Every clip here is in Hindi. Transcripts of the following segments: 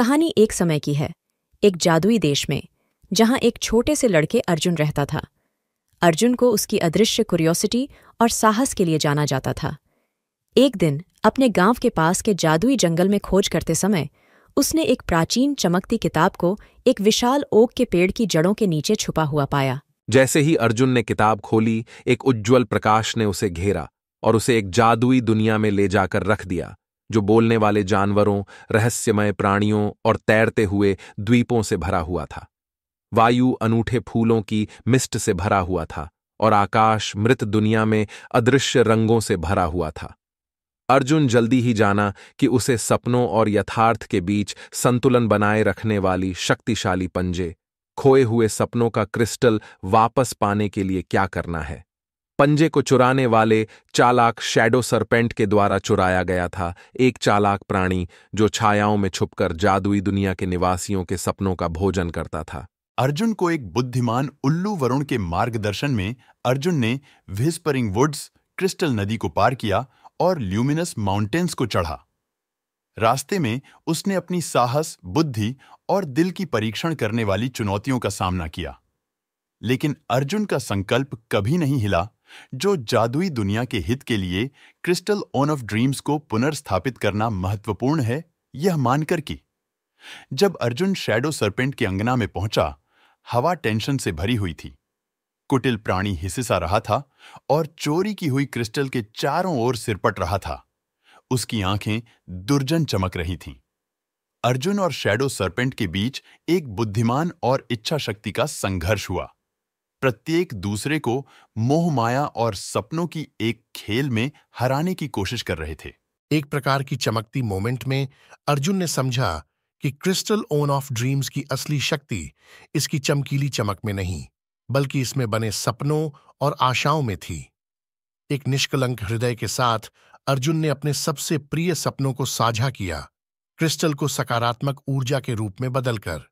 कहानी एक समय की है, एक जादुई देश में, जहां एक छोटे से लड़के अर्जुन रहता था। अर्जुन को उसकी अदृश्य क्यूरियोसिटी और साहस के लिए जाना जाता था। एक दिन अपने गांव के पास के जादुई जंगल में खोज करते समय उसने एक प्राचीन चमकती किताब को एक विशाल ओक के पेड़ की जड़ों के नीचे छुपा हुआ पाया। जैसे ही अर्जुन ने किताब खोली, एक उज्ज्वल प्रकाश ने उसे घेरा और उसे एक जादुई दुनिया में ले जाकर रख दिया, जो बोलने वाले जानवरों, रहस्यमय प्राणियों और तैरते हुए द्वीपों से भरा हुआ था। वायु अनूठे फूलों की मिस्ट से भरा हुआ था और आकाश मृत दुनिया में अदृश्य रंगों से भरा हुआ था। अर्जुन जल्दी ही जाना कि उसे सपनों और यथार्थ के बीच संतुलन बनाए रखने वाली शक्तिशाली पंजे, खोए हुए सपनों का क्रिस्टल वापस पाने के लिए क्या करना है। पंजे को चुराने वाले चालाक शैडो सरपेंट के द्वारा चुराया गया था, एक चालाक प्राणी जो छायाओं में छुपकर जादुई दुनिया के निवासियों के सपनों का भोजन करता था। अर्जुन को एक बुद्धिमान उल्लू वरुण के मार्गदर्शन में अर्जुन ने व्हिस्परिंग वुड्स, क्रिस्टल नदी को पार किया और ल्यूमिनस माउंटेन्स को चढ़ा। रास्ते में उसने अपनी साहस, बुद्धि और दिल की परीक्षण करने वाली चुनौतियों का सामना किया। लेकिन अर्जुन का संकल्प कभी नहीं हिला, जो जादुई दुनिया के हित के लिए क्रिस्टल ओन ऑफ ड्रीम्स को पुनर्स्थापित करना महत्वपूर्ण है, यह मानकर कि जब अर्जुन शैडो सरपेंट के अंगना में पहुंचा, हवा टेंशन से भरी हुई थी। कुटिल प्राणी हिससा रहा था और चोरी की हुई क्रिस्टल के चारों ओर सिरपट रहा था। उसकी आंखें दुर्जन चमक रही थीं। अर्जुन और शैडो सरपेंट के बीच एक बुद्धिमान और इच्छा शक्ति का संघर्ष हुआ। प्रत्येक दूसरे को मोह माया और सपनों की एक खेल में हराने की कोशिश कर रहे थे। एक प्रकार की चमकती मोमेंट में अर्जुन ने समझा कि क्रिस्टल ओन ऑफ ड्रीम्स की असली शक्ति इसकी चमकीली चमक में नहीं, बल्कि इसमें बने सपनों और आशाओं में थी। एक निष्कलंक हृदय के साथ अर्जुन ने अपने सबसे प्रिय सपनों को साझा किया, क्रिस्टल को सकारात्मक ऊर्जा के रूप में बदलकर।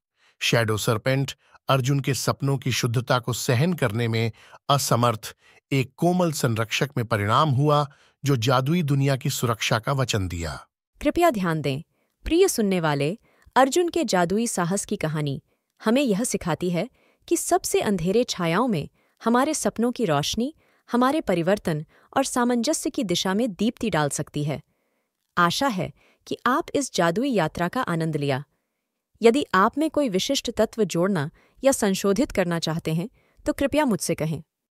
शैडो सरपेंट अर्जुन के सपनों की शुद्धता को सहन करने में असमर्थ एक कोमल संरक्षक में परिणाम हुआ, जो जादुई दुनिया की सुरक्षा का वचन दिया। कृपया ध्यान दें, प्रिय सुनने वाले, अर्जुन के जादुई साहस की कहानी हमें यह सिखाती है कि सबसे अंधेरे छायाओं में हमारे सपनों की रोशनी हमारे परिवर्तन और सामंजस्य की दिशा में दीप्ति डाल सकती है। आशा है कि आप इस जादुई यात्रा का आनंद लिया। यदि आप में कोई विशिष्ट तत्व जोड़ना या संशोधित करना चाहते हैं, तो कृपया मुझसे कहें।